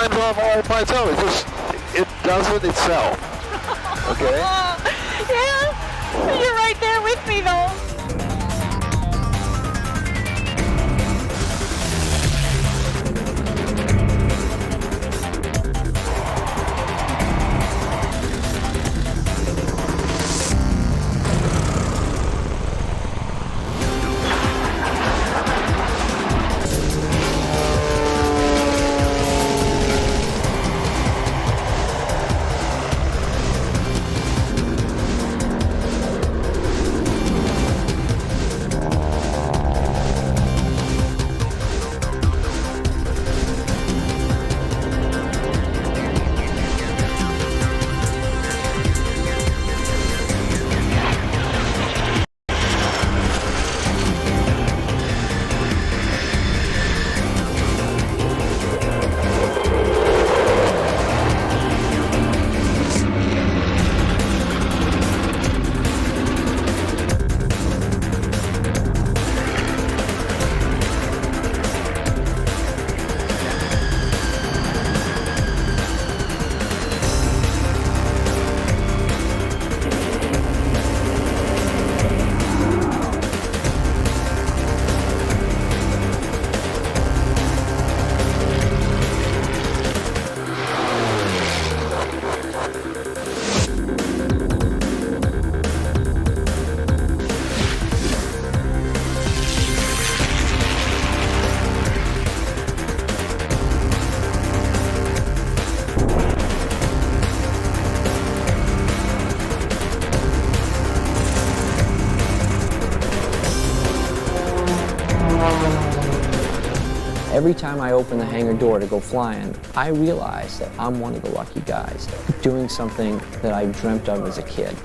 flies off all by itself. It does it itself. Okay? Yeah, you're right there with me though. Every time I open the hangar door to go flying, I realize that I'm one of the lucky guys doing something that I dreamt of as a kid.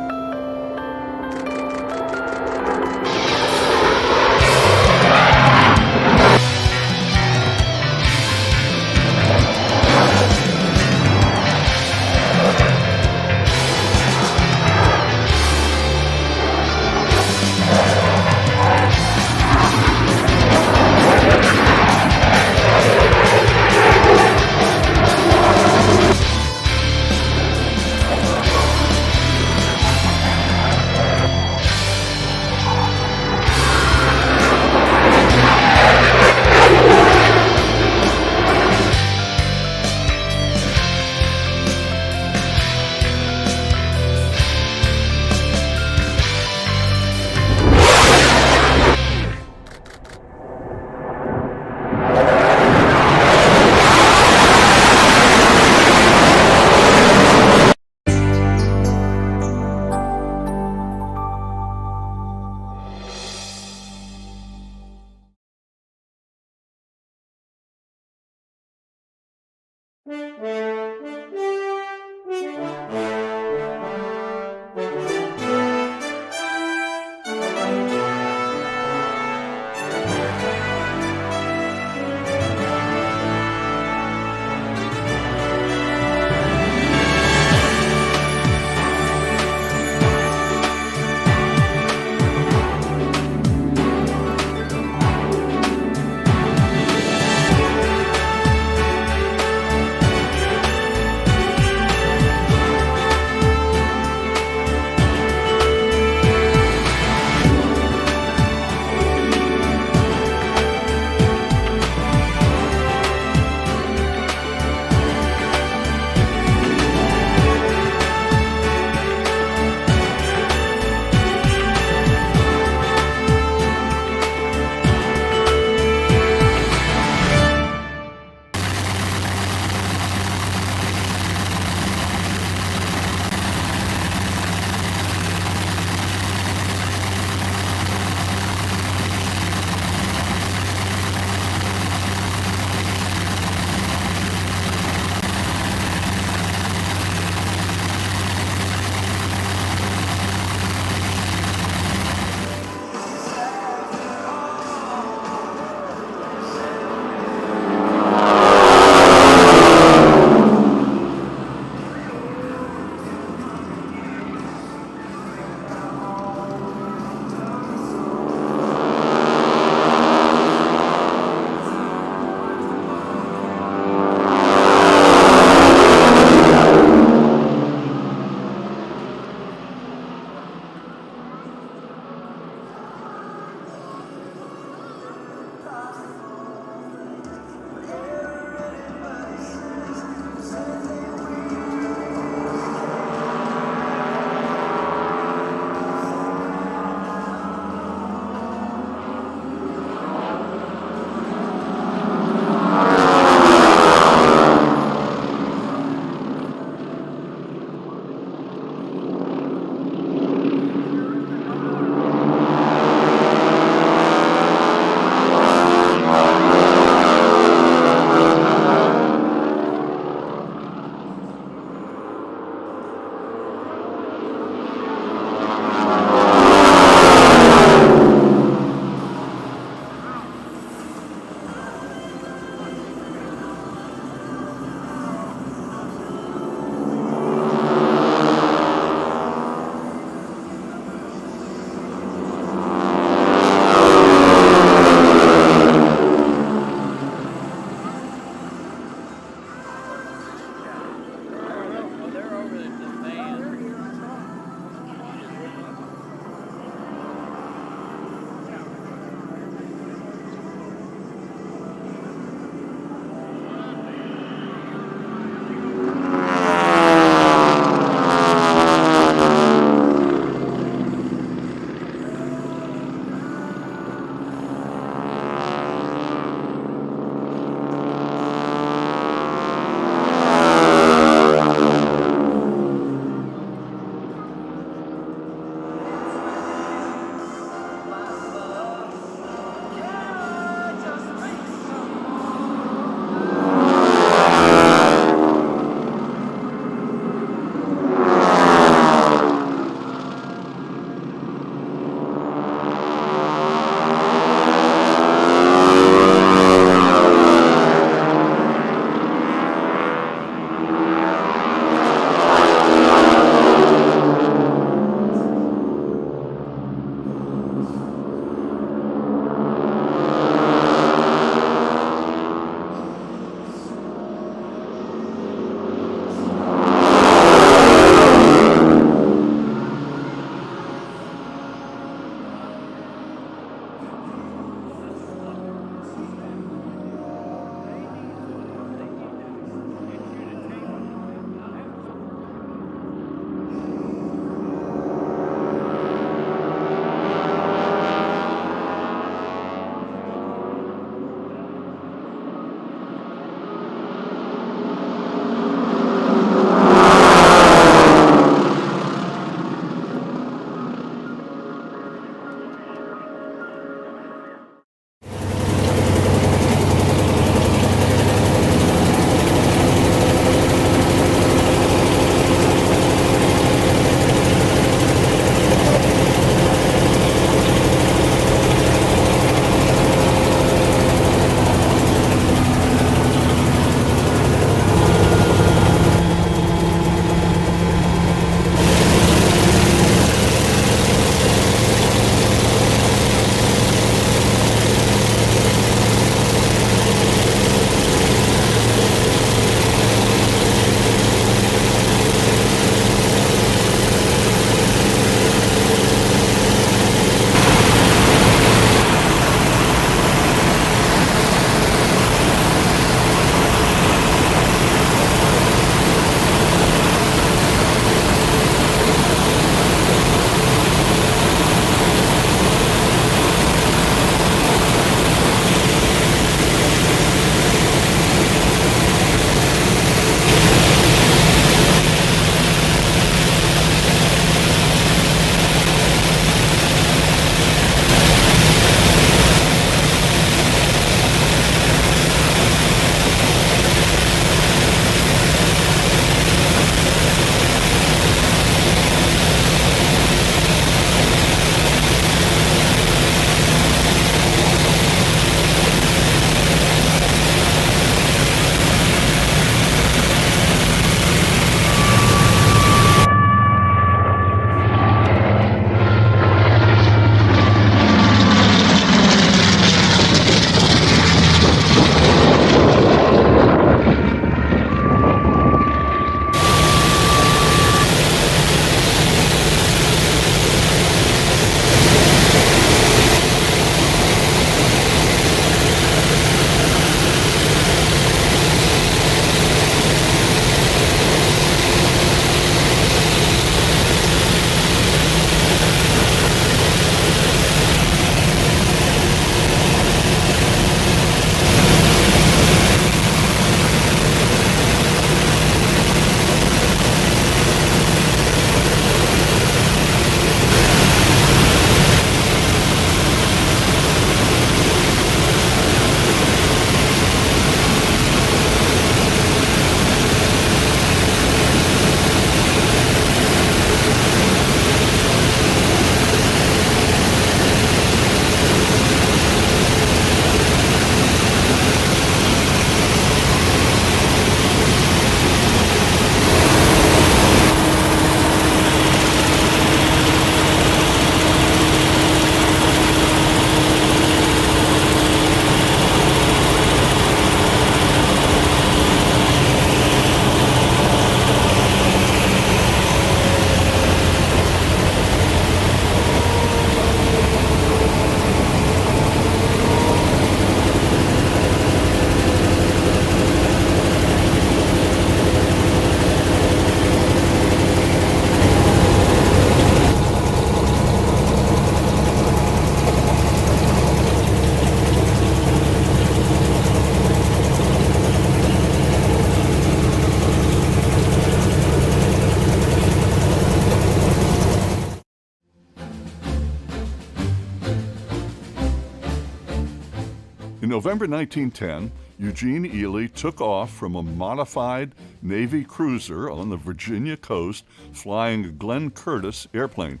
November 1910, Eugene Ely took off from a modified Navy cruiser on the Virginia coast, flying a Glenn Curtiss airplane.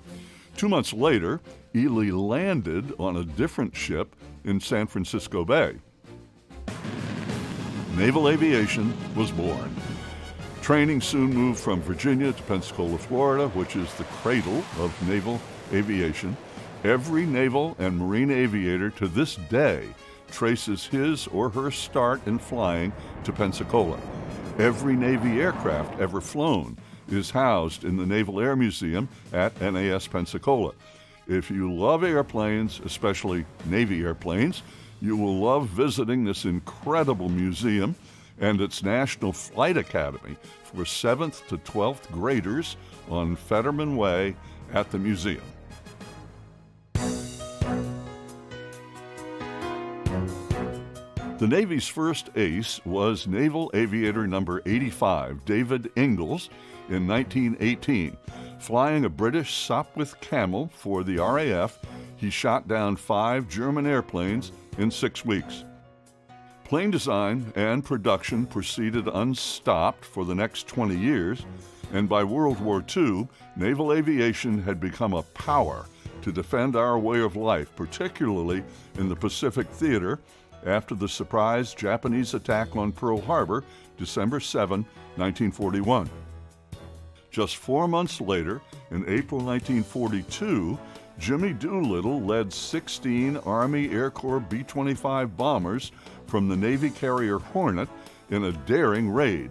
2 months later, Ely landed on a different ship in San Francisco Bay. Naval aviation was born. Training soon moved from Virginia to Pensacola, Florida, which is the cradle of naval aviation. Every naval and marine aviator to this day traces his or her start in flying to Pensacola. Every Navy aircraft ever flown is housed in the Naval Air Museum at NAS Pensacola. If you love airplanes, especially Navy airplanes, you will love visiting this incredible museum and its National Flight Academy for 7th to 12th graders on Fetterman Way at the museum. The Navy's first ace was Naval Aviator number 85, David Ingalls, in 1918. Flying a British Sopwith Camel for the RAF, he shot down 5 German airplanes in 6 weeks. Plane design and production proceeded unstopped for the next 20 years, and by World War II, naval aviation had become a power to defend our way of life, particularly in the Pacific Theater, after the surprise Japanese attack on Pearl Harbor, December 7, 1941. Just 4 months later, in April 1942, Jimmy Doolittle led 16 Army Air Corps B-25 bombers from the Navy carrier Hornet in a daring raid.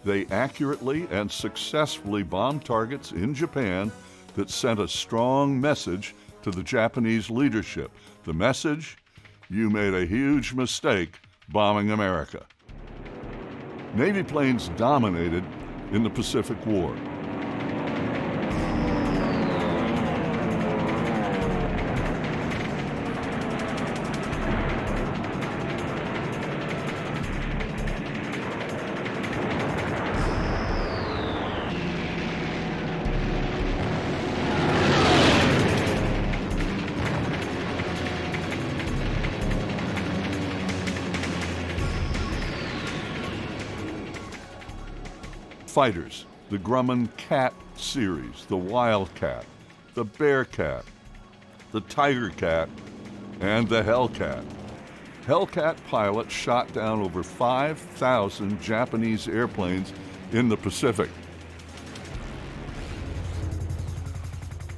They accurately and successfully bombed targets in Japan that sent a strong message to the Japanese leadership. The message: you made a huge mistake bombing America. Navy planes dominated in the Pacific War. Fighters, the Grumman Cat series, the Wildcat, the Bearcat, the Tiger Cat, and the Hellcat. Hellcat pilots shot down over 5,000 Japanese airplanes in the Pacific.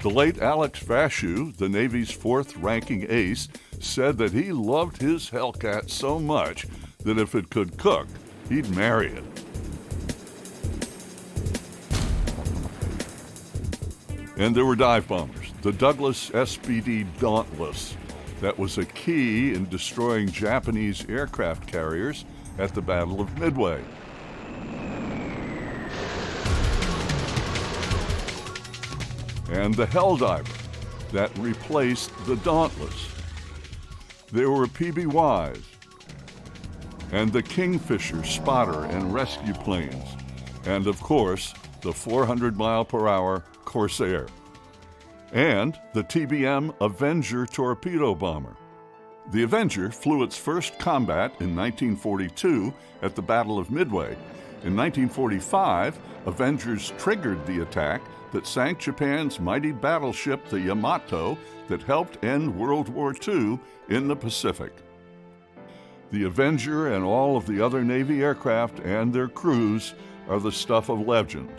The late Alex Vashew, the Navy's 4th-ranking ace, said that he loved his Hellcat so much that if it could cook, he'd marry it. And there were dive bombers, the Douglas SBD Dauntless, that was a key in destroying Japanese aircraft carriers at the Battle of Midway. And the Helldiver that replaced the Dauntless. There were PBYs and the Kingfisher spotter and rescue planes, and of course, the 400-mile-per-hour Corsair, and the TBM Avenger torpedo bomber. The Avenger flew its first combat in 1942 at the Battle of Midway. In 1945, Avengers triggered the attack that sank Japan's mighty battleship, the Yamato, that helped end World War II in the Pacific. The Avenger and all of the other Navy aircraft and their crews are the stuff of legend.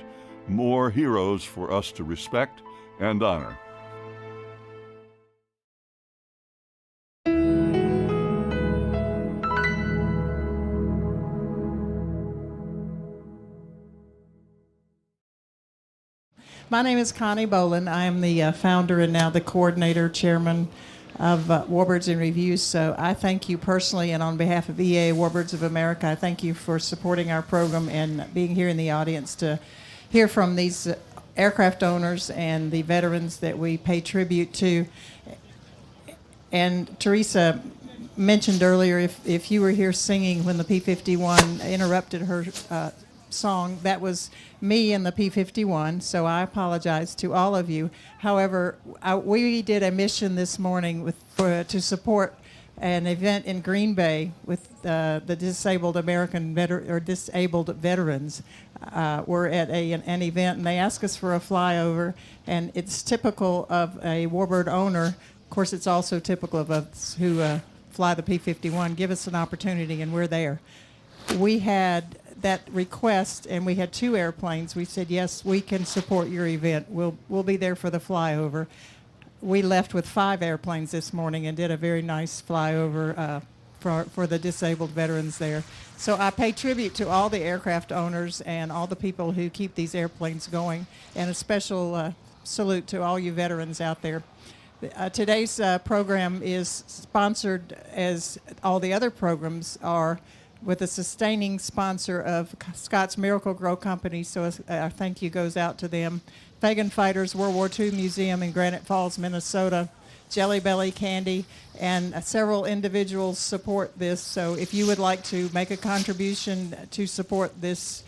More heroes for us to respect and honor. My name is Connie Boland. I am the founder and now the coordinator, chairman of Warbirds in Review. So I thank you personally, and on behalf of EA Warbirds of America, I thank you for supporting our program and being here in the audience to hear from these aircraft owners and the veterans that we pay tribute to. And Teresa mentioned earlier, if you were here singing when the P-51 interrupted her song, that was me and the P-51, so I apologize to all of you. However, we did a mission this morning to support an event in Green Bay with the disabled disabled veterans. We're at an event, and they asked us for a flyover, and it's typical of a Warbird owner. Of course, it's also typical of us who fly the P-51. Give us an opportunity, and we're there. We had that request, and we had 2 airplanes. We said, yes, we can support your event. We'll be there for the flyover. We left with 5 airplanes this morning and did a very nice flyover for the disabled veterans there. So I pay tribute to all the aircraft owners and all the people who keep these airplanes going, and a special salute to all you veterans out there. Today's program is sponsored, as all the other programs are, with a sustaining sponsor of Scott's Miracle Grow Company, so a thank you goes out to them. Fagan Fighters World War II Museum in Granite Falls, Minnesota, Jelly Belly Candy, and several individuals support this. So if you would like to make a contribution to support this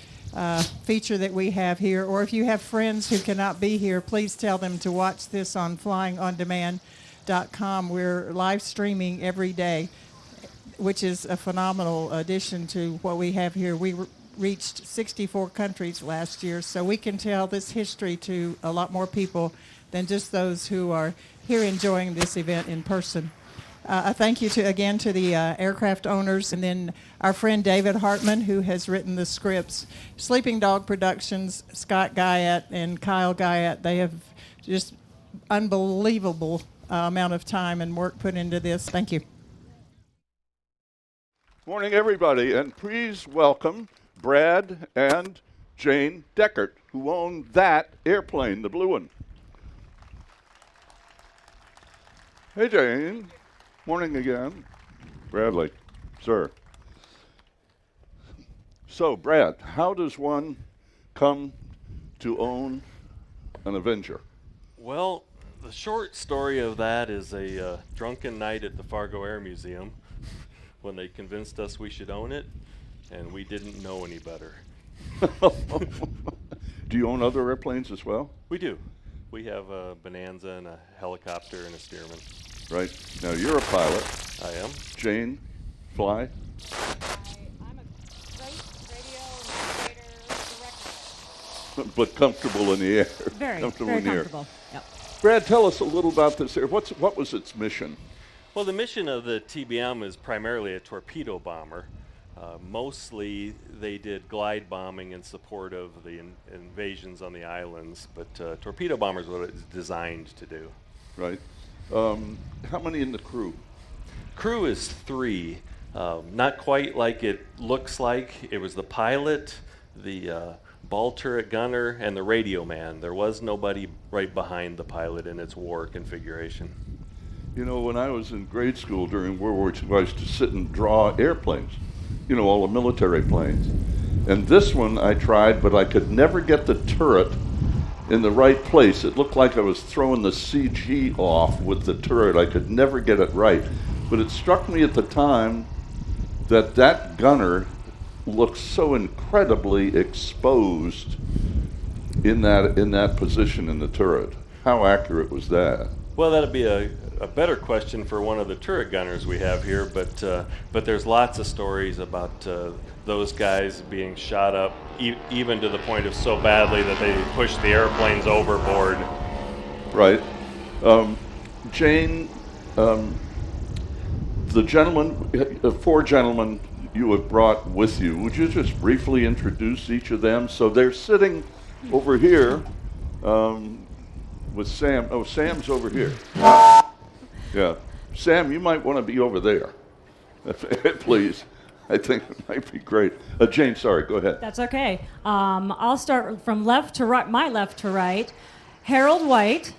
feature that we have here, or if you have friends who cannot be here, please tell them to watch this on flyingondemand.com. We're live streaming every day, which is a phenomenal addition to what we have here. We reached 64 countries last year, so we can tell this history to a lot more people than just those who are here enjoying this event in person. A thank you again to the aircraft owners, and then our friend David Hartman, who has written the scripts. Sleeping Dog Productions, Scott Guyat and Kyle Guyat, they have just unbelievable amount of time and work put into this. Thank you. Morning, everybody, and please welcome Brad and Jane Deckert, who own that airplane, the blue one. Hey, Jane. Morning again. Bradley, sir. So, Brad, how does one come to own an Avenger? Well, the short story of that is a drunken night at the Fargo Air Museum when they convinced us we should own it, and we didn't know any better. Do you own other airplanes as well? We do. We have a Bonanza and a helicopter and a Stearman. Right. Now, you're a pilot. I am. Jane, fly? I'm a great radio director. But comfortable in the air. Very comfortable in the comfortable. Yep. Air. Brad, tell us a little about this air. What was its mission? Well, the mission of the TBM is primarily a torpedo bomber. Mostly they did glide bombing in support of the invasions on the islands, but torpedo bomber is what it's designed to do. Right. How many in the crew? Crew is 3. Not quite like it looks like. It was the pilot, the ball turret gunner, and the radio man. There was nobody right behind the pilot in its war configuration. You know, when I was in grade school during World War II, I used to sit and draw airplanes, you know, all the military planes. And this one I tried, but I could never get the turret in the right place. It looked like I was throwing the CG off with the turret. I could never get it right. But it struck me at the time that that gunner looked so incredibly exposed in that position in the turret. How accurate was that? Well, that'd be a better question for one of the turret gunners we have here, but there's lots of stories about those guys being shot up, even to the point of so badly that they pushed the airplanes overboard. Right. Jane, the gentleman, 4 gentlemen you have brought with you, would you just briefly introduce each of them? So they're sitting over here with Sam. Oh, Sam's over here. Yeah. Sam, you might want to be over there, please. I think it might be great. Jane, sorry, go ahead. That's okay. I'll start from left to right, my left to right. Harold White,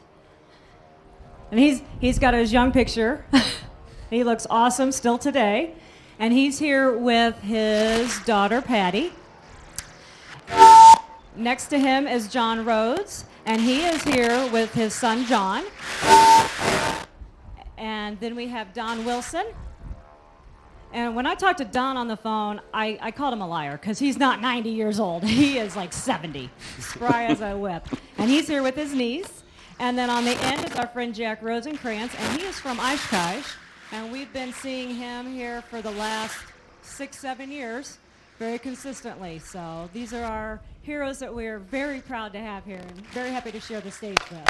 and he's got his young picture. He looks awesome still today. And he's here with his daughter, Patty. Next to him is John Rhodes, and he is here with his son, John. And then we have Don Wilson. And when I talked to Don on the phone, I called him a liar because he's not 90 years old. He is like 70, spry as a whip. And he's here with his niece. And then on the end is our friend Jack Rosenkrantz, and he is from Oshkosh. And we've been seeing him here for the last 6-7 years, very consistently. So these are our heroes that we're very proud to have here and very happy to share the stage with.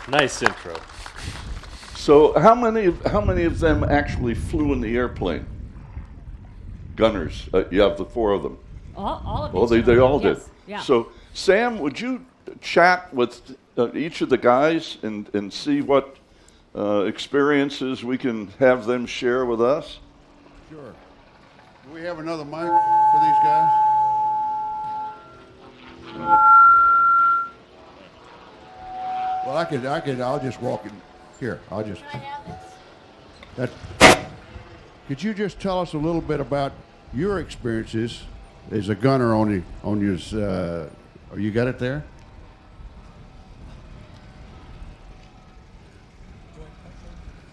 Nice intro. So how many of them actually flew in the airplane? Gunners. You have the 4 of them. All of Well, these they all yes. did. Yeah. So Sam, would you chat with each of the guys and see what experiences we can have them share with us? Sure. Do we have another mic for these guys? Well, I'll just walk in here. Could you just tell us a little bit about your experiences as a gunner on your, you got it there?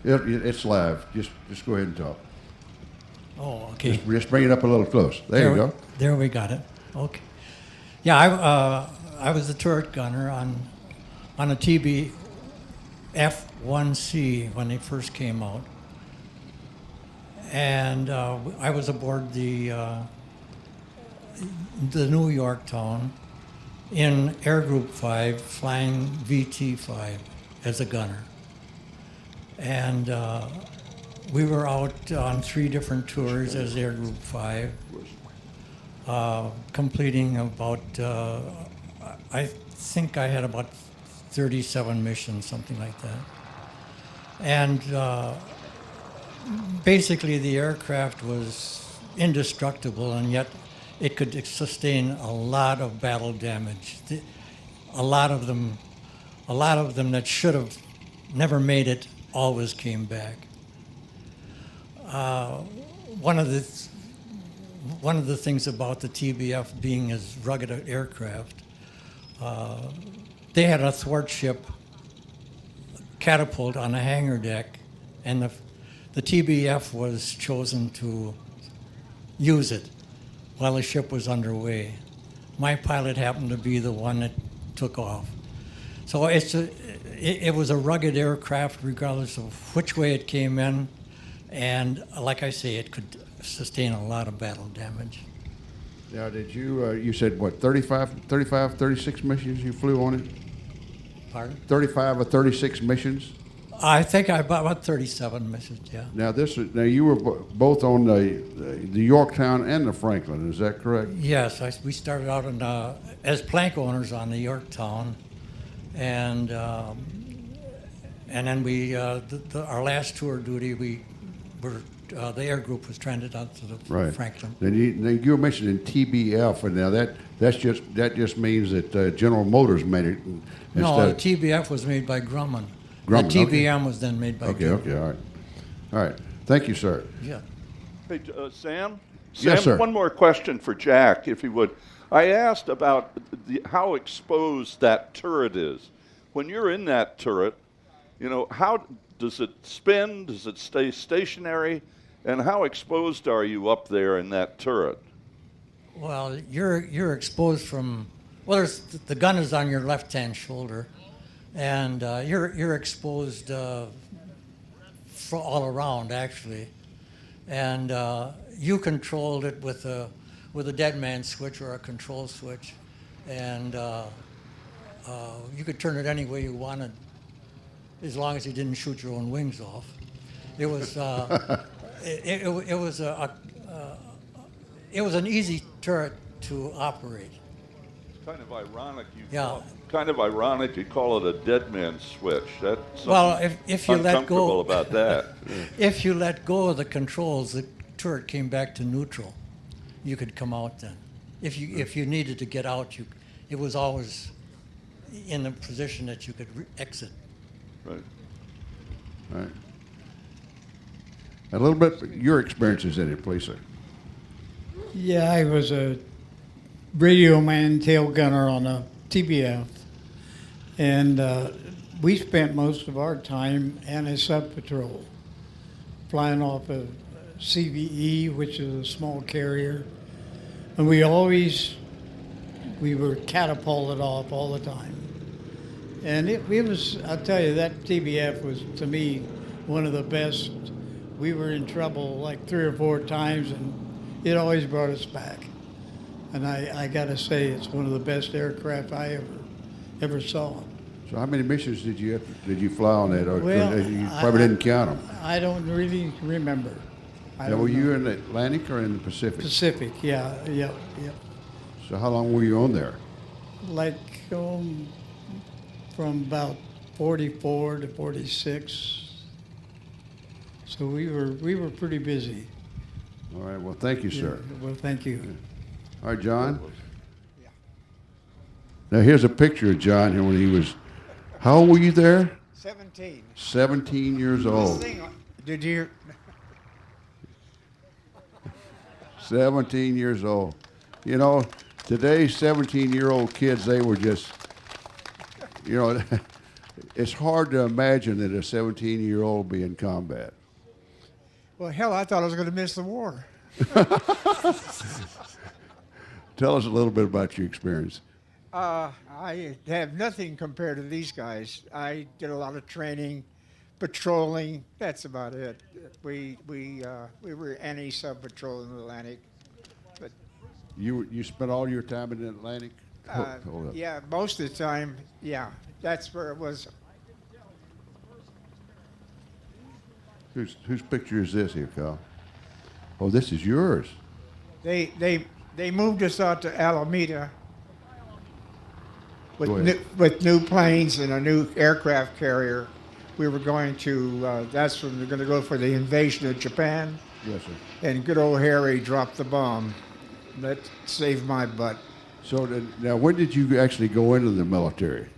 It's live. Just go ahead and talk. Oh, okay. Just bring it up a little close. There you go. There we got it. Okay. Yeah, I was a turret gunner on a TBM-1C when they first came out, and I was aboard the New Yorktown in Air Group 5, flying VT-5 as a gunner, and we were out on 3 different tours as Air Group 5, completing about, I think I had about 37 missions, something like that. And basically the aircraft was indestructible, and yet it could sustain a lot of battle damage. A lot of them that should have never made it always came back. One of the things about the TBF being as rugged an aircraft, they had a thwart ship catapult on a hangar deck, and the TBF was chosen to use it while the ship was underway. My pilot happened to be the one that took off. So it was a rugged aircraft regardless of which way it came in, and like I say, it could sustain a lot of battle damage. Now, did you said what, 36 missions you flew on it? Pardon? 35 or 36 missions? I think about 37 missions, yeah. Now you were both on the Yorktown and the Franklin, is that correct? Yes, we started out as plank owners on the Yorktown, and then we our last tour duty the air group was transited out to the Franklin. Then you were mentioning TBF, and now that just means that General Motors made it. No, the TBF was made by Grumman. Grumman, the TBM was then made by Grumman. Okay, all right. Thank you, sir. Yeah. Hey, Sam? Yes, sir. One more question for Jack, if he would. I asked about how exposed that turret is. When you're in that turret, how does it spin? Does it stay stationary? And how exposed are you up there in that turret? Well, you're exposed from, the gun is on your left-hand shoulder, and you're exposed all around, actually. And you controlled it with a dead man switch or a control switch, and you could turn it any way you wanted, as long as you didn't shoot your own wings off. It was it was an easy turret to operate. Kind of ironic. You call it a dead man switch. That's if you let go about that. If you let go of the controls, the turret came back to neutral. You could come out then. If you needed to get out, it was always in the position that you could exit. Right. A little bit your experiences in it, please, sir. Yeah, I was a radio man, tail gunner on a TBF, and we spent most of our time anti-sub patrol, flying off of CVE, which is a small carrier, and we were catapulted off all the time. And it was, I'll tell you, that TBF was, to me, one of the best. We were in trouble like 3 or 4 times, and it always brought us back. And I got to say, it's one of the best aircraft I ever saw. So how many missions did you fly on that? Or Well, you probably didn't count them. I don't really remember. Now, were you in the Atlantic or in the Pacific? Pacific, yeah. So how long were you on there? Like from about 44 to 46. So we were pretty busy. All right. Well, thank you, sir. Yeah, well, thank you. All right, John. Now here's a picture of John here when he was. How old were you there? 17. 17 years old. Did you? 17 years old. You know, today's 17-year-old kids, they were just, you know, it's hard to imagine that a 17-year-old be in combat. Well, hell, I thought I was going to miss the war. Tell us a little bit about your experience. I have nothing compared to these guys. I did a lot of training, patrolling. That's about it. We were anti-sub patrol in the Atlantic. But You spent all your time in the Atlantic? Hold up. yeah, most of the time, yeah, that's where it was. Whose picture is this here, Kyle? Oh, this is yours. They moved us out to Alameda Go ahead. with new planes and a new aircraft carrier. We were going to, that's when we were going to go for the invasion of Japan. Yes, sir. And good old Harry dropped the bomb. That saved my butt. So now, when did you actually go into the military?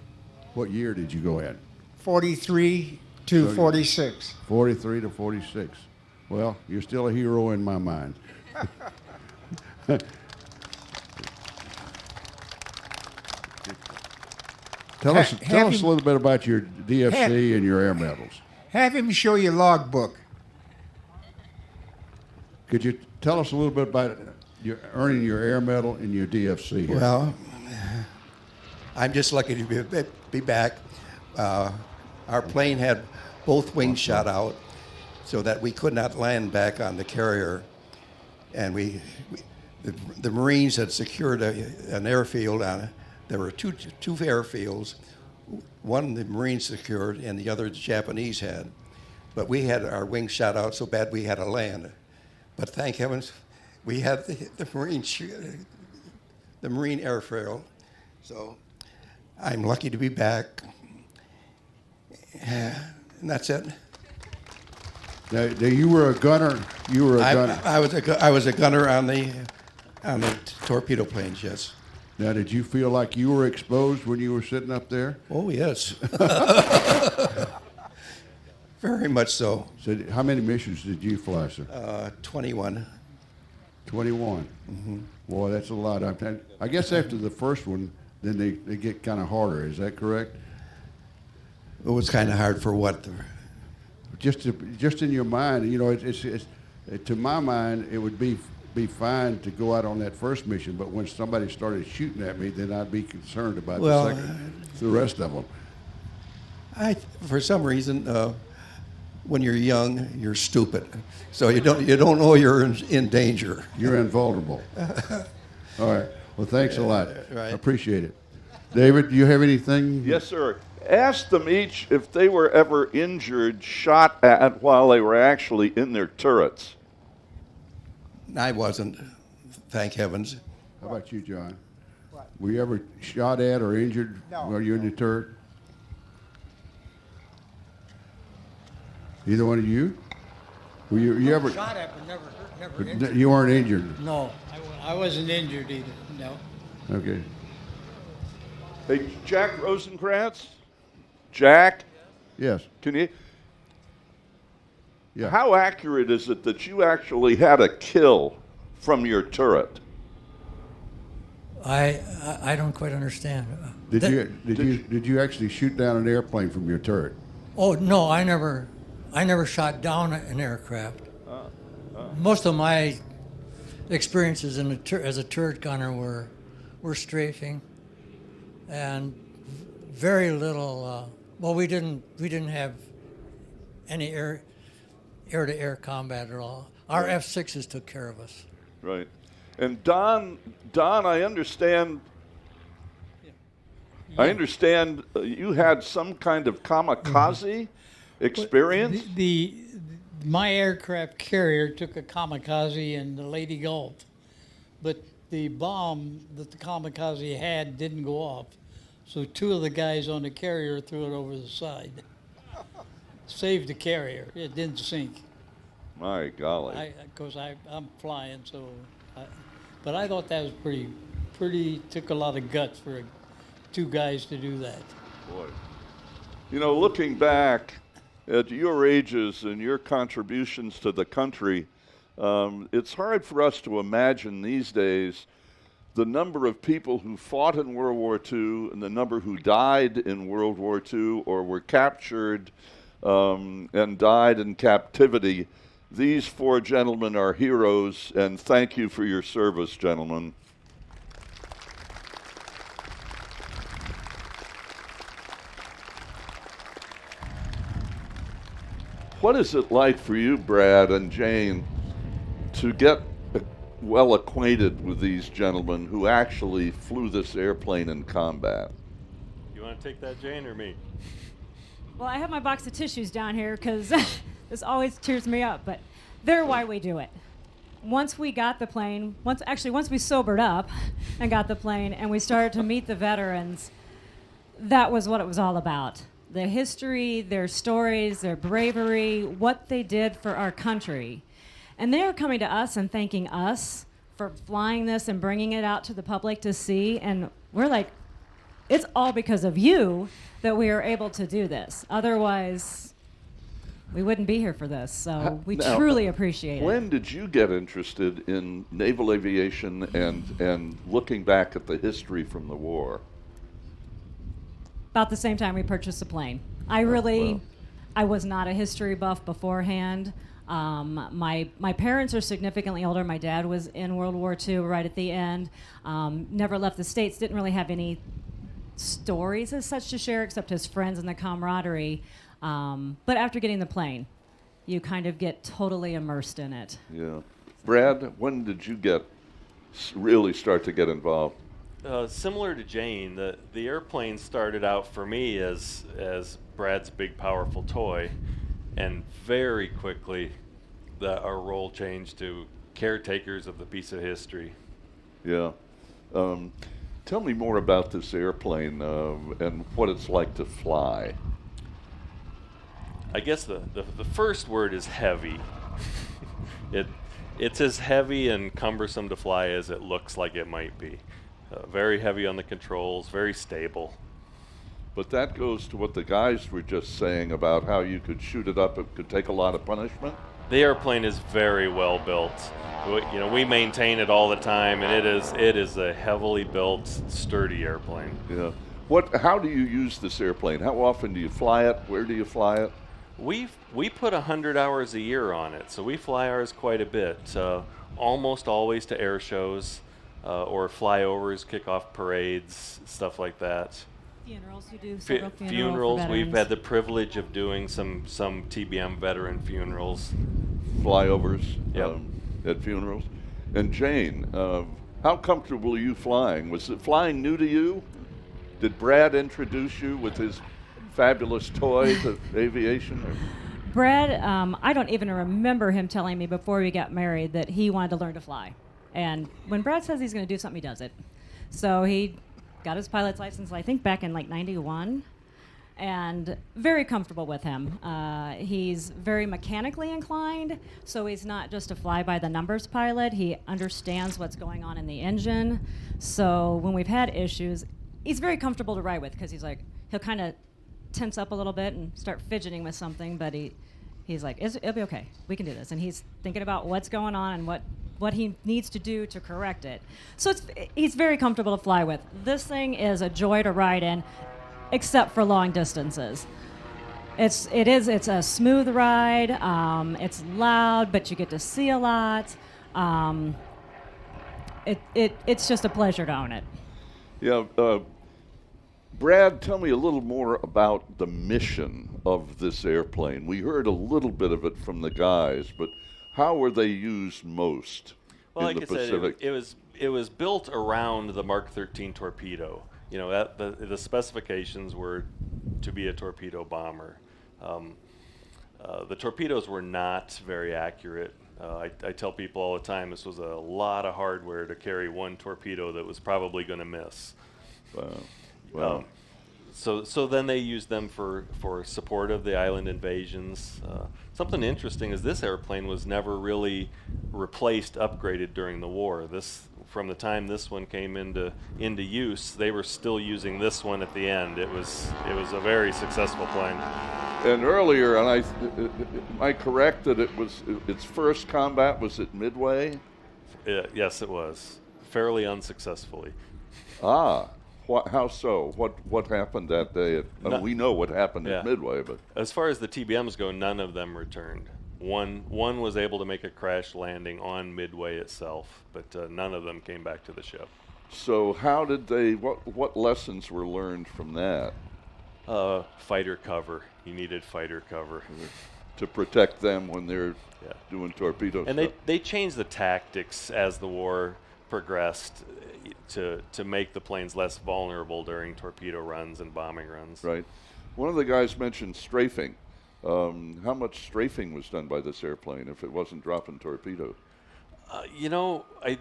What year did you go in? 43 to 46. 43 to 46. Well, you're still a hero in my mind. Tell us a little bit about your DFC and your air medals. Have him show you logbook. Could you tell us a little bit about your earning your air medal and your DFC here? Well, I'm just lucky to be back. Our plane had both wings shot out so that we could not land back on the carrier. And the Marines had secured an airfield on it. There were two airfields. One the Marines secured and the other the Japanese had. But we had our wings shot out so bad we had to land. But thank heavens, we had the Marine airfield. So I'm lucky to be back. And that's it. Now, you were a gunner. You were a gunner. I was a gunner on the torpedo planes. Yes. Now, did you feel like you were exposed when you were sitting up there? Oh yes. Very much so. So, how many missions did you fly, sir? 21. 21. Mm-hmm. Boy, that's a lot. I guess after the first one, then they get kind of harder. Is that correct? It was kind of hard for what? Just in your mind, you know, it's to my mind, it would be fine to go out on that first mission, but when somebody started shooting at me, then I'd be concerned about the rest of them. For some reason, when you're young, you're stupid, so you don't know you're in danger. You're invulnerable. All right. Well, thanks a lot. Right. I appreciate it. David, do you have anything? Yes, sir. Ask them each if they were ever injured, shot at while they were actually in their turrets. I wasn't, thank heavens. How about you, John? What? Were you ever shot at or injured while you were in your turret? Either one of you? Were you ever Shot at, but never injured. You weren't injured? No, I wasn't injured either. No. Okay. Hey, Jack Rosenkranz? Jack? Yes. Can you? Yeah. How accurate is it that you actually had a kill from your turret? I don't quite understand. Did you actually shoot down an airplane from your turret? Oh no, I never shot down an aircraft. Most of my experiences as a turret gunner were strafing, and Very little. Well, we didn't have any air-to-air combat at all. Our F-6s took care of us. Right. And Don, I understand. I understand you had some kind of kamikaze experience. My aircraft carrier took a kamikaze in the Lady Gulf, but the bomb that the kamikaze had didn't go off. So two of the guys on the carrier threw it over the side. Saved the carrier. It didn't sink. My golly. Because I'm flying, so. But I thought that was pretty. Took a lot of guts for two guys to do that. Boy. You know, looking back at your ages and your contributions to the country, it's hard for us to imagine these days the number of people who fought in World War II and the number who died in World War II or were captured and died in captivity. These four gentlemen are heroes, and thank you for your service, gentlemen. What is it like for you, Brad and Jane, to get well acquainted with these gentlemen who actually flew this airplane in combat? You want to take that, Jane, or me? Well, I have my box of tissues down here because this always cheers me up, but they're why we do it. Once we got the plane, once we sobered up and got the plane and we started to meet the veterans, that was what it was all about. The history, their stories, their bravery, what they did for our country. And they are coming to us and thanking us for flying this and bringing it out to the public to see. And we're like, it's all because of you that we are able to do this. Otherwise, we wouldn't be here for this. So we truly appreciate it. When did you get interested in naval aviation and looking back at the history from the war? About the same time we purchased the plane. I was not a history buff beforehand. My parents are significantly older. My dad was in World War II right at the end. Never left the States, didn't really have any stories as such to share except his friends and the camaraderie. But after getting the plane, you kind of get totally immersed in it. Yeah. Brad, when did you really start to get involved? Similar to Jane, the airplane started out for me as Brad's big, powerful toy, and very quickly our role changed to caretakers of the piece of history. Yeah. Tell me more about this airplane and what it's like to fly. I guess the first word is heavy. It's as heavy and cumbersome to fly as it looks like it might be. Very heavy on the controls, very stable. But that goes to what the guys were just saying about how you could shoot it up. It could take a lot of punishment. The airplane is very well built. We maintain it all the time, and it is a heavily built, sturdy airplane. Yeah. How do you use this airplane? How often do you fly it? Where do you fly it? We put 100 hours a year on it, so we fly ours quite a bit. Almost always to air shows. Or flyovers, kickoff parades, stuff like that. Funerals, you do several funerals. We've had the privilege of doing some TBM veteran funerals. Flyovers. Yep. At funerals. And Jane, how comfortable are you flying? Was it flying new to you? Did Brad introduce you with his fabulous toy to aviation? Or? Brad, I don't even remember him telling me before we got married that he wanted to learn to fly. And when Brad says he's going to do something, he does it. So he got his pilot's license, I think, back in like 91, and very comfortable with him. He's very mechanically inclined, so he's not just a fly-by-the-numbers pilot. He understands what's going on in the engine. So when we've had issues, he's very comfortable to ride with because he'll kind of tense up a little bit and start fidgeting with something, but he's like, it'll be okay. We can do this. And he's thinking about what's going on and what he needs to do to correct it. So he's very comfortable to fly with. This thing is a joy to ride in, except for long distances. It's a smooth ride. It's loud, but you get to see a lot. It's just a pleasure to own it. Yeah. Brad, tell me a little more about the mission of this airplane. We heard a little bit of it from the guys, but how were they used most Well, in like the I Pacific? said, it was built around the Mark 13 torpedo. You know, that the specifications were to be a torpedo bomber. The torpedoes were not very accurate. I tell people all the time this was a lot of hardware to carry one torpedo that was probably going to miss. Wow. So then they used them for support of the island invasions. Something interesting is this airplane was never really replaced, upgraded during the war. From the time this one came into use, they were still using this one at the end. It was a very successful plane. And earlier, and am I correct that its first combat was at Midway? Yes, it was. Fairly unsuccessfully. Ah. How so? What happened that day? We know what happened at Midway, but as far as the TBMs go, none of them returned. One was able to make a crash landing on Midway itself, but none of them came back to the ship. So how did they? What lessons were learned from that? Fighter cover. You needed fighter cover to protect them when they're doing torpedo and stuff. they changed the tactics as the war progressed to make the planes less vulnerable during torpedo runs and bombing runs. Right. One of the guys mentioned strafing. How much strafing was done by this airplane if it wasn't dropping torpedoes? You know, I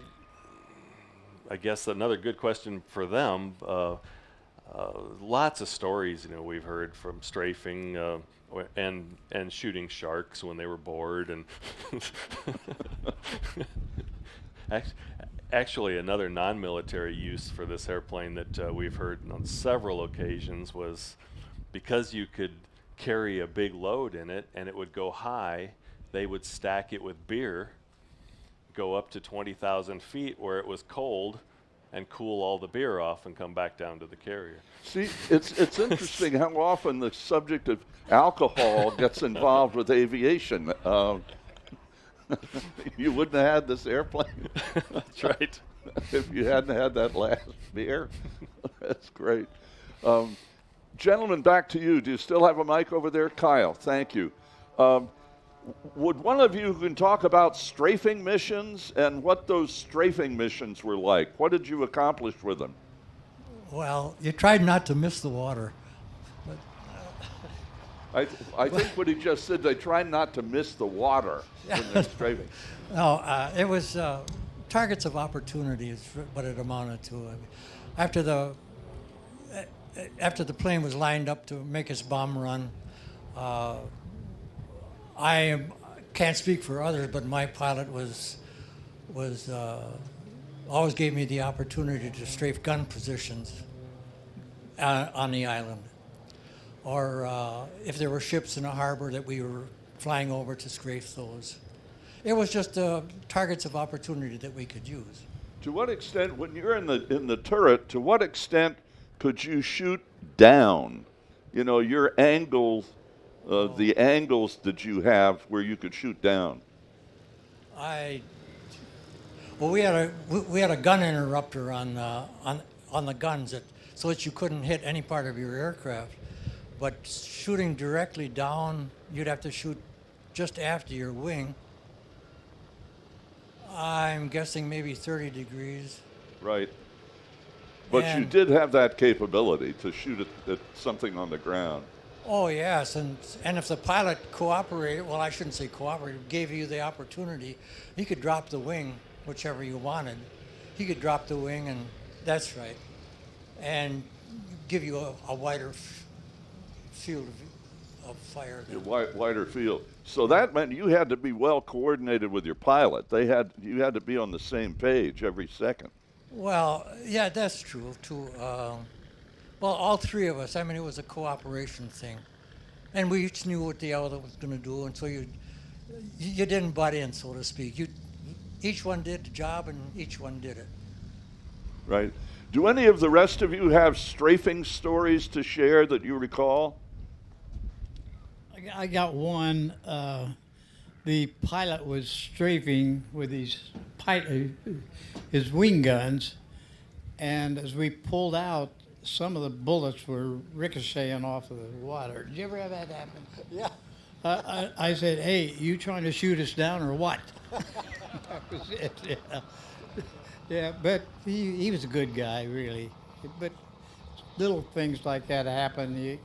guess another good question for them. Lots of stories, you know, we've heard from strafing and shooting sharks when they were bored, and actually another non-military use for this airplane that we've heard on several occasions was because you could carry a big load in it and it would go high, they would stack it with beer, go up to 20,000 feet where it was cold, and cool all the beer off and come back down to the carrier. See, it's interesting how often the subject of alcohol gets involved with aviation. You wouldn't have had this airplane. That's right. If you hadn't had that last beer. That's great. Gentlemen, back to you. Do you still have a mic over there? Kyle, thank you. Would one of you who can talk about strafing missions and what those strafing missions were like? What did you accomplish with them? Well, you tried not to miss the water. I think what he just said, they try not to miss the water when they're strafing. No, it was targets of opportunity is what it amounted to. After the plane was lined up to make its bomb run, I can't speak for others, but my pilot always gave me the opportunity to strafe gun positions on the island, or if there were ships in a harbor that we were flying over, to strafe those. It was just targets of opportunity that we could use. To what extent, when you're in the turret, to what extent could you shoot down? You know, your angle, the angles that you have where you could shoot down. Well, we had a gun interrupter on the guns so that you couldn't hit any part of your aircraft. But shooting directly down, you'd have to shoot just after your wing. I'm guessing maybe 30 degrees. Right. But you did have that capability to shoot at something on the ground. Oh, yes, and if the pilot cooperated, well, I shouldn't say cooperated, gave you the opportunity, he could drop the wing, whichever you wanted. He could drop the wing, and that's right, and give you a wider field of fire. A wider field. So that meant you had to be well coordinated with your pilot. You had to be on the same page every second. Well, yeah, that's true, too. Well, all three of us, I mean, it was a cooperation thing. And we each knew what the other was going to do, and so you didn't butt in, so to speak. Each one did the job, and each one did it. Right. Do any of the rest of you have strafing stories to share that you recall? I got one. The pilot was strafing with his wing guns, and as we pulled out, some of the bullets were ricocheting off of the water. Did you ever have that happen? Yeah. I said, hey, you trying to shoot us down or what? That was it, yeah. Yeah, but he was a good guy, really. But little things like that happen. You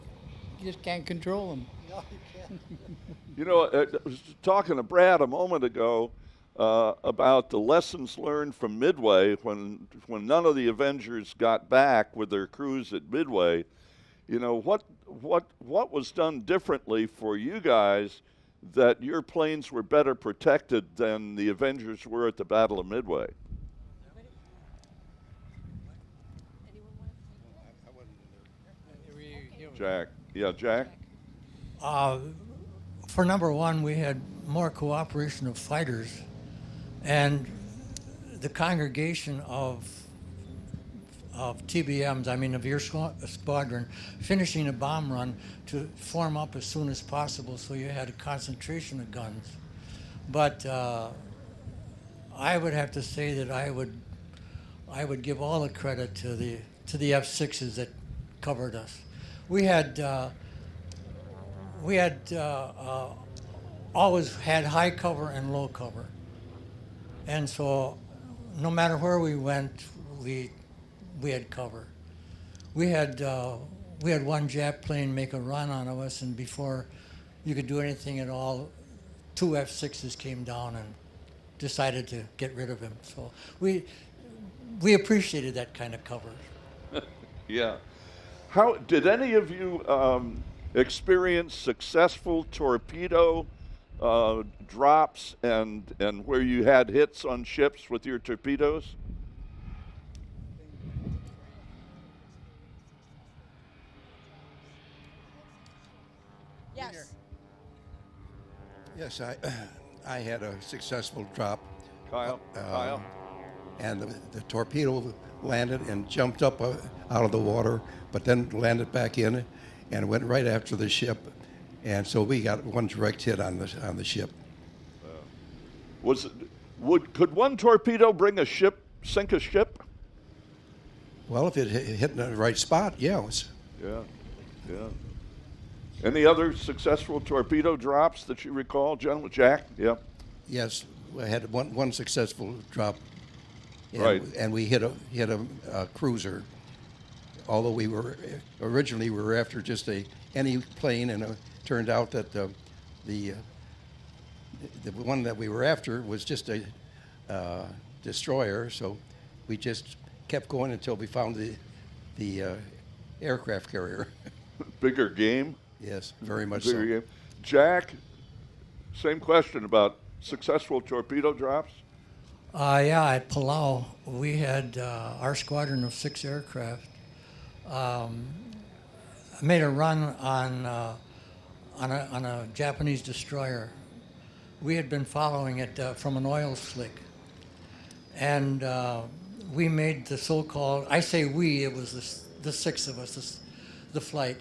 just can't control them. No, you can't. You know, I was talking to Brad a moment ago about the lessons learned from Midway when none of the Avengers got back with their crews at Midway. You know, what was done differently for you guys that your planes were better protected than the Avengers were at the Battle of Midway? Jack. Yeah, Jack? For number one, we had more cooperation of fighters, and the congregation of TBMs, I mean of your squadron, finishing a bomb run to form up as soon as possible, so you had a concentration of guns. But I would have to say that I would give all the credit to the F6s that covered us. We had always had high cover and low cover, and so no matter where we went, we had cover. We had one Jap plane make a run on us, and before you could do anything at all, 2 F6s came down and decided to get rid of him. So we appreciated that kind of cover. Yeah. How did any of you experience successful torpedo drops and where you had hits on ships with your torpedoes? Yes. Yes, I had a successful drop. Kyle? Kyle? And the torpedo landed and jumped up out of the water, but then landed back in and went right after the ship. And so we got one direct hit on the ship. Could one torpedo sink a ship? Well, if it hit in the right spot, yes. Yeah, yeah. Any other successful torpedo drops that you recall, gentlemen? Jack? Yeah. Yes, we had one successful drop. And, right. And we hit a cruiser. Although we were after just any plane, and it turned out that the one that we were after was just a destroyer. So we just kept going until we found the aircraft carrier. Bigger game? Yes, very much Bigger so. game. Jack, same question about successful torpedo drops? Yeah, at Palau, we had our squadron of 6 aircraft made a run on a Japanese destroyer. We had been following it from an oil slick, and we made the so-called, I say we, it was the 6 of us, the flight,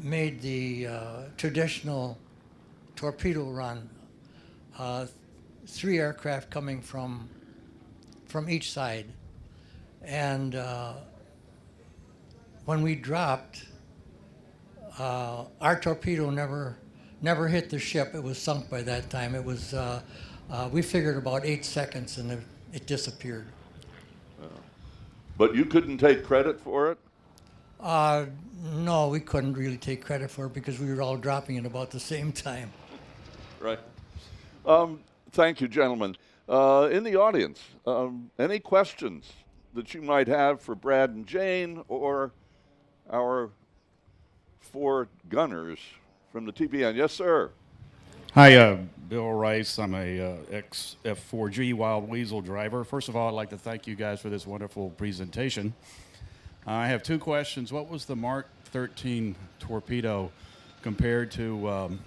made the traditional torpedo run. 3 aircraft coming from each side, and when we dropped, our torpedo never hit the ship. It was sunk by that time. It was we figured about 8 seconds, and it disappeared. But you couldn't take credit for it? No, we couldn't really take credit for it because we were all dropping at about the same time. Right. Thank you, gentlemen. In the audience, any questions that you might have for Brad and Jane or our 4 gunners from the TBM? Yes, sir. Hi, Bill Rice. I'm a ex-F4G Wild Weasel driver. First of all, I'd like to thank you guys for this wonderful presentation. I have 2 questions. What was the Mark 13 torpedo compared to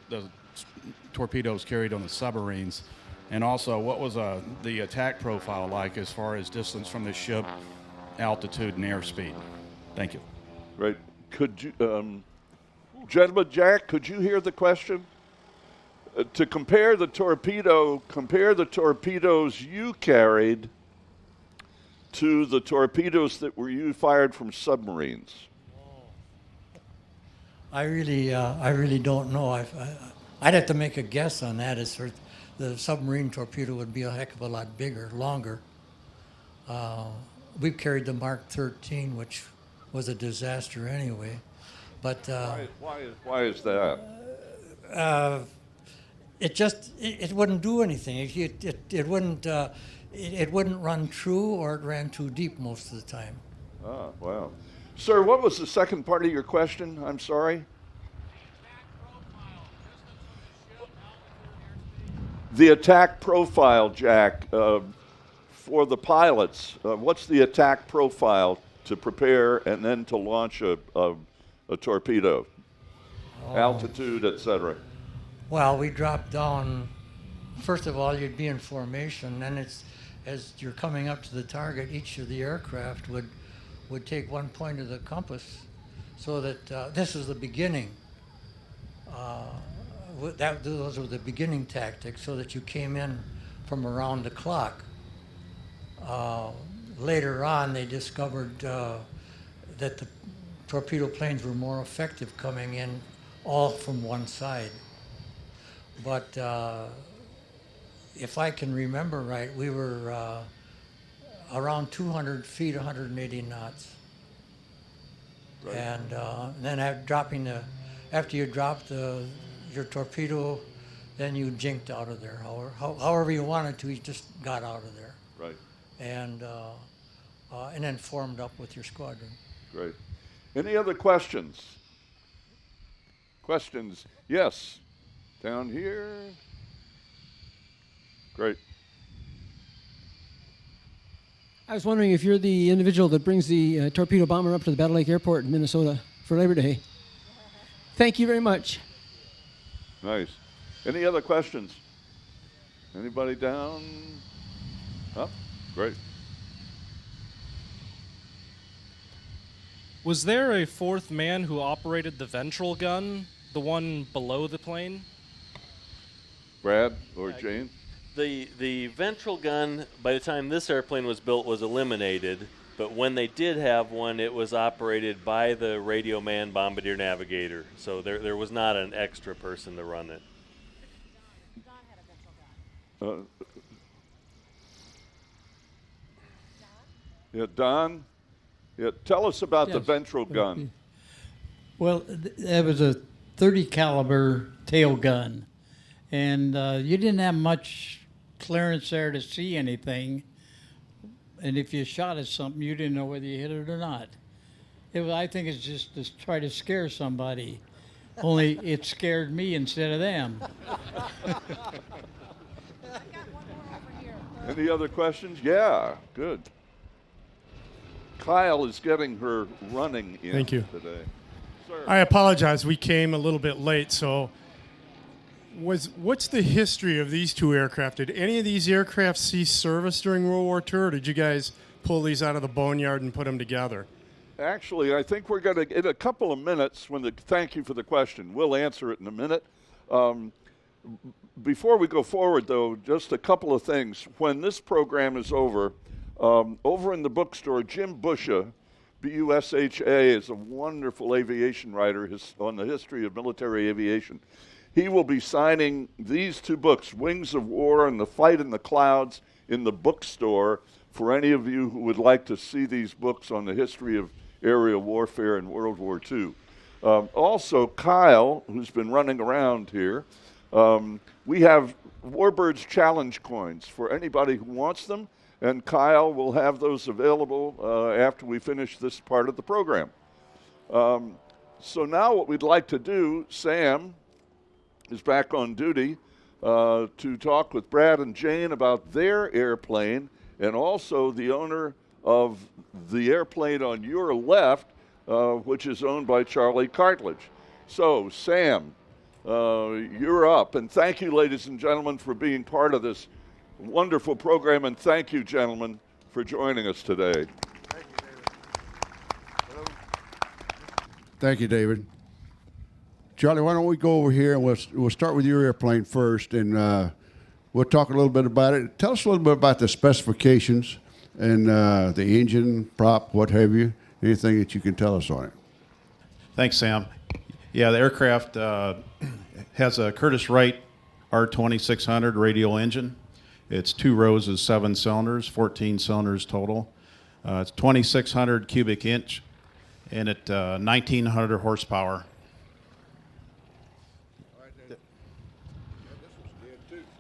the torpedoes carried on the submarines? And also, what was the attack profile like as far as distance from the ship, altitude, and airspeed? Thank you. Right. Could you, gentlemen, Jack, could you hear the question? To compare the torpedoes you carried to the torpedoes that were fired from submarines? I really don't know. I'd have to make a guess on that. The submarine torpedo would be a heck of a lot bigger, longer. We've carried the Mark 13, which was a disaster anyway. But why is that? It wouldn't do anything. It wouldn't run true, or it ran too deep most of the time. Ah, wow. Sir, what was the second part of your question? I'm sorry. The attack profile, Jack, for the pilots. What's the attack profile to prepare and then to launch a torpedo? Altitude, etc. Well, we drop down. First of all, you'd be in formation, and as you're coming up to the target, each of the aircraft would take one point of the compass, so that this is the beginning. Those were the beginning tactics, so that you came in from around the clock. Later on, they discovered that the torpedo planes were more effective coming in all from one side. But if I can remember right, we were around 200 feet, 180 knots. Right. And then after you dropped your torpedo, then you jinked out of there. However you wanted to, you just got out of there. Right. And then formed up with your squadron. Great. Any other questions? Questions? Yes. Down here. Great. I was wondering if you're the individual that brings the torpedo bomber up to the Battle Lake Airport in Minnesota for Labor Day. Thank you very much. Nice. Any other questions? Anybody down? Up? Great. Was there a fourth man who operated the ventral gun, the one below the plane? Brad or Jane? The ventral gun, by the time this airplane was built, was eliminated. But when they did have one, it was operated by the radio man bombardier navigator. So there was not an extra person to run it. Yeah, Don? Yeah, tell us about the ventral gun. Well, that was a 30 caliber tail gun, and you didn't have much clearance there to see anything. And if you shot at something, you didn't know whether you hit it or not. I think it's just to try to scare somebody. Only it scared me instead of them. Any other questions? Yeah, good. Kyle is getting her running in Thank you. today. Sir. I apologize. We came a little bit late. So what's the history of these two aircraft? Did any of these aircraft cease service during World War II, or did you guys pull these out of the boneyard and put them together? Actually, I think we're going to, in a couple of minutes, thank you for the question. We'll answer it in a minute. Before we go forward, though, just a couple of things. When this program is over, over in the bookstore, Jim Busha, B-U-S-H-A, is a wonderful aviation writer on the history of military aviation. He will be signing these two books, Wings of War and The Fight in the Clouds, in the bookstore for any of you who would like to see these books on the history of aerial warfare in World War II. Also, Kyle, who's been running around here, we have Warbirds Challenge coins for anybody who wants them, and Kyle will have those available after we finish this part of the program. So now what we'd like to do, Sam is back on duty to talk with Brad and Jane about their airplane, and also the owner of the airplane on your left, which is owned by Charlie Cartledge. So, Sam, you're up, and thank you, ladies and gentlemen, for being part of this wonderful program, and thank you, gentlemen, for joining us today. Thank you, David. Charlie, why don't we go over here and we'll start with your airplane first, and we'll talk a little bit about it. Tell us a little bit about the specifications and the engine, prop, what have you. Anything that you can tell us on it? Thanks, Sam. Yeah, the aircraft has a Curtiss-Wright R2600 radial engine. It's 2 rows of 7 cylinders, 14 cylinders total. It's 2,600 cubic inch, and at 1,900 horsepower.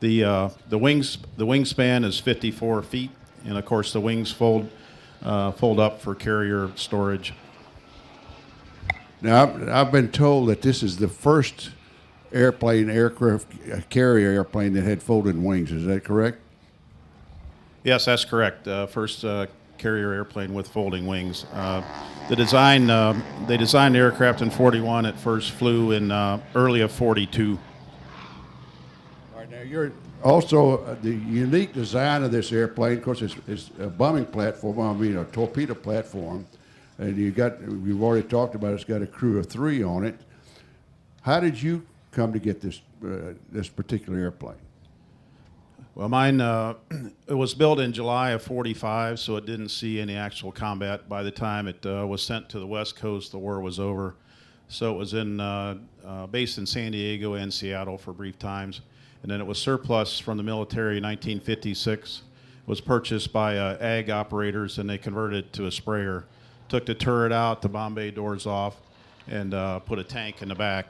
The wingspan is 54 feet, and of course the wings fold up for carrier storage. Now, I've been told that this is the first aircraft carrier airplane that had folded wings. Is that correct? Yes, that's correct. First carrier airplane with folding wings. They designed the aircraft in 41. It first flew in early of 42. All right, now you're also the unique design of this airplane. Of course, it's a bombing platform. I mean, a torpedo platform, and you've already talked about it's got a crew of 3 on it. How did you come to get this particular airplane? Well, mine it was built in July of 45, so it didn't see any actual combat. By the time it was sent to the West Coast, the war was over. So it was based in San Diego and Seattle for brief times. And then it was surplus from the military in 1956. It was purchased by ag operators, and they converted it to a sprayer. Took the turret out, the bomb bay doors off, and put a tank in the back.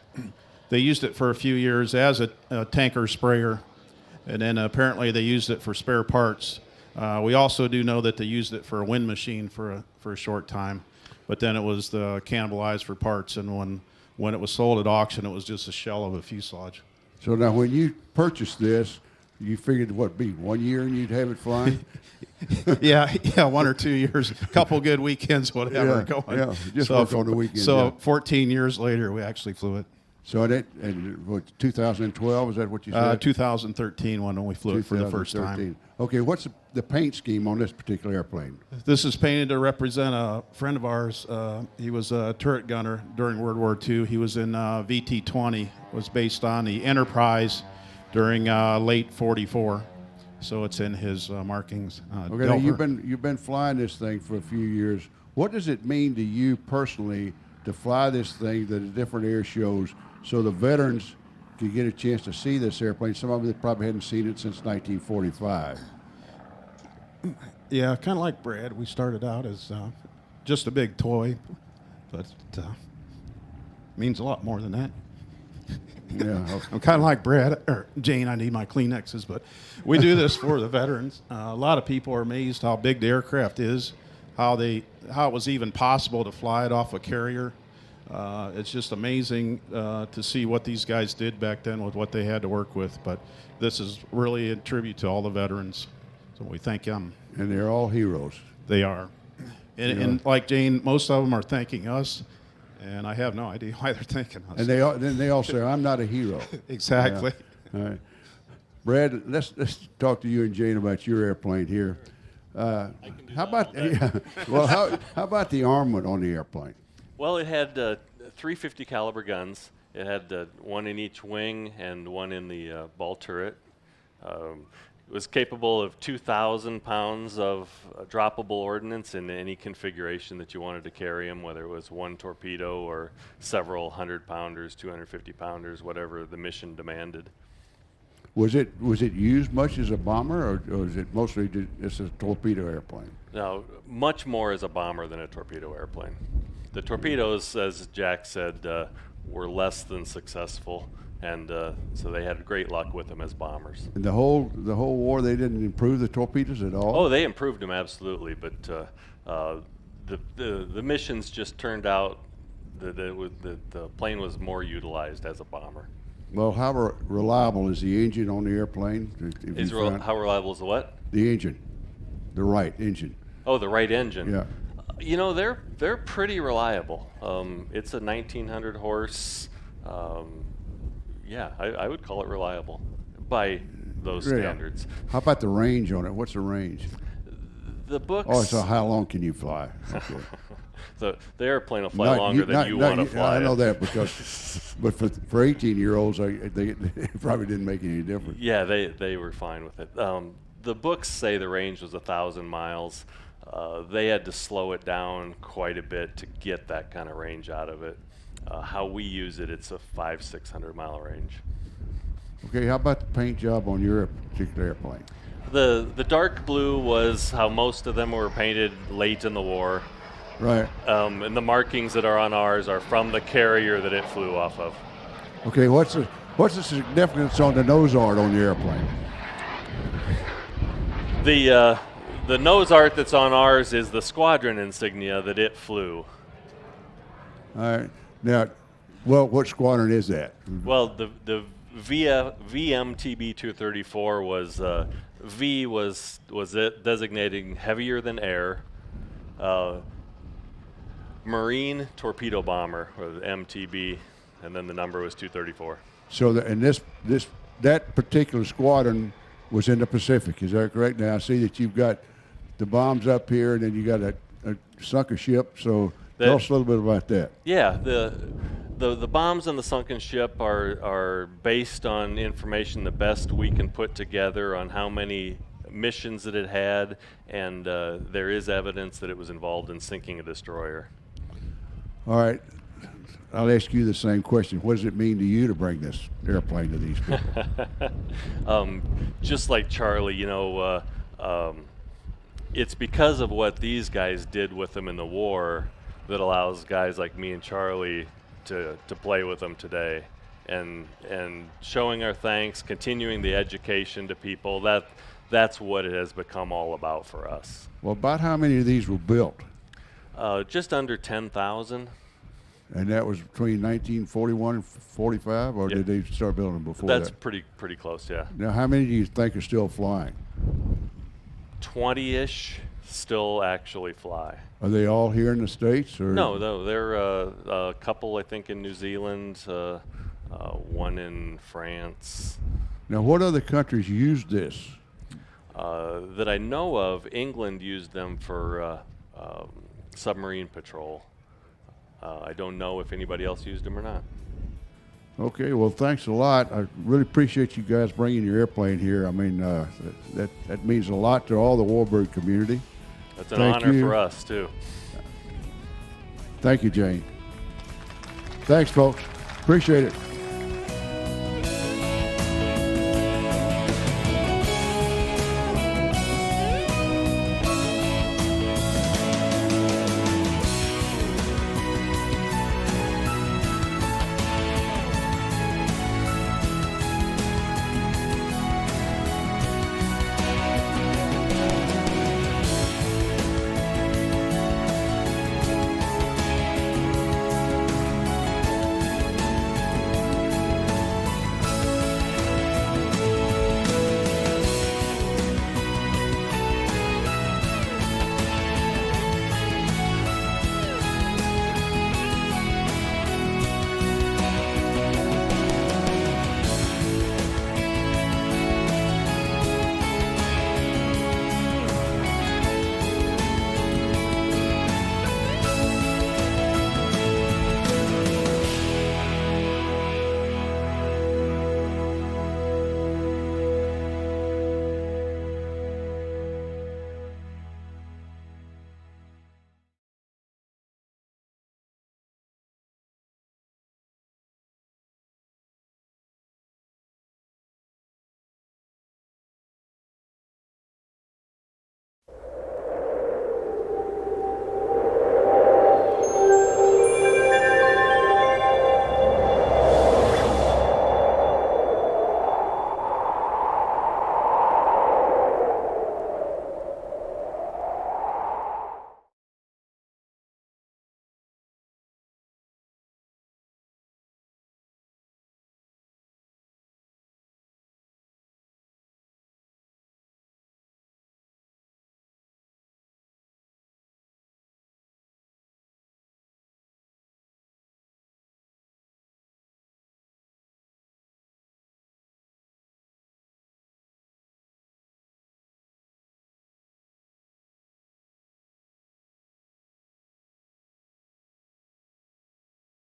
They used it for a few years as a tanker sprayer, and then apparently they used it for spare parts. We also do know that they used it for a wind machine for a short time, but then it was cannibalized for parts, and when it was sold at auction, it was just a shell of a fuselage. So now when you purchased this, you figured what, be 1 year and you'd have it flying? yeah, 1 or 2 years, a couple good weekends, whatever. Yeah, just work on the weekend. So yeah. 14 years later, we actually flew it. So what, 2012, is that what you said? 2013 when we flew it for the first time. Okay, what's the paint scheme on this particular airplane? This is painted to represent a friend of ours. He was a turret gunner during World War II. He was in VT-20. It was based on the Enterprise during late 44. So it's in his markings. Okay, now you've been flying this thing for a few years. What does it mean to you personally to fly this thing to the different air shows so the veterans can get a chance to see this airplane? Some of them probably hadn't seen it since 1945. Yeah, kind of like Brad. We started out as just a big toy, but it means a lot more than that. Yeah, okay. I'm kind of like Brad, or Jane, I need my Kleenexes, but we do this for the veterans. A lot of people are amazed how big the aircraft is, how it was even possible to fly it off a carrier. It's just amazing to see what these guys did back then with what they had to work with, but this is really a tribute to all the veterans, so we thank them. And they're all heroes. They are. And like Jane, most of them are thanking us, and I have no idea why they're thanking us. And then they all say, I'm not a hero. Exactly. Yeah. All right. Brad, let's talk to you and Jane about your airplane here. How about the armament on the airplane? Well, it had 350 caliber guns. It had 1 in each wing and 1 in the ball turret. It was capable of 2,000 pounds of droppable ordnance in any configuration that you wanted to carry them, whether it was 1 torpedo or several 100-pounders, 250-pounders, whatever the mission demanded. Was it used much as a bomber, or was it mostly just a torpedo airplane? No, much more as a bomber than a torpedo airplane. The torpedoes, as Jack said, were less than successful, and so they had great luck with them as bombers. And the whole war, they didn't improve the torpedoes at all? Oh, they improved them absolutely, but the missions just turned out that the plane was more utilized as a bomber. Well, how reliable is the engine on the airplane? How reliable is the what? The engine, the right engine. Oh, the right engine. Yeah. You know, they're pretty reliable. It's a 1,900 horse. Yeah, I would call it reliable by those standards. How about the range on it? What's the range? The books. Oh, so how long can you fly? Okay. The airplane will fly longer than you want to fly. I know that but for 18-year-olds, they probably didn't make any difference. Yeah, they were fine with it. the books say the range was 1,000 miles. They had to slow it down quite a bit to get that kind of range out of it. How we use it, it's a 500-600 mile range. Okay, how about the paint job on your particular airplane? The dark blue was how most of them were painted late in the war. Right. And the markings that are on ours are from the carrier that it flew off of. Okay, what's the significance on the nose art on your airplane? The nose art that's on ours is the squadron insignia that it flew. All right. Now, well, what squadron is that? Well, the VMTB-234 was V was it designating heavier than air, Marine torpedo bomber, or the MTB, and then the number was 234. So that particular squadron was in the Pacific. Is that correct? Now I see that you've got the bombs up here, and then you got a sunken ship. So tell us a little bit about that. Yeah, the bombs on the sunken ship are based on information the best we can put together on how many missions that it had, and there is evidence that it was involved in sinking a destroyer. All right. I'll ask you the same question. What does it mean to you to bring this airplane to these people? Just like Charlie, it's because of what these guys did with them in the war that allows guys like me and Charlie to play with them today, and showing our thanks, continuing the education to people. That's what it has become all about for us. Well, about how many of these were built? Just under 10,000. And that was between 1941 and 45, or did they start building them before that? That's pretty close, yeah. Now, how many do you think are still flying? 20-ish still actually fly. Are they all here in the States? Or? No, there are a couple, I think, in New Zealand, one in France. Now, what other countries use this? That I know of, England used them for submarine patrol. I don't know if anybody else used them or not. Okay, well, thanks a lot. I really appreciate you guys bringing your airplane here. I mean, that means a lot to all the Warbird community. That's an honor for us, too. Thank you, Jane. Thanks, folks. Appreciate it.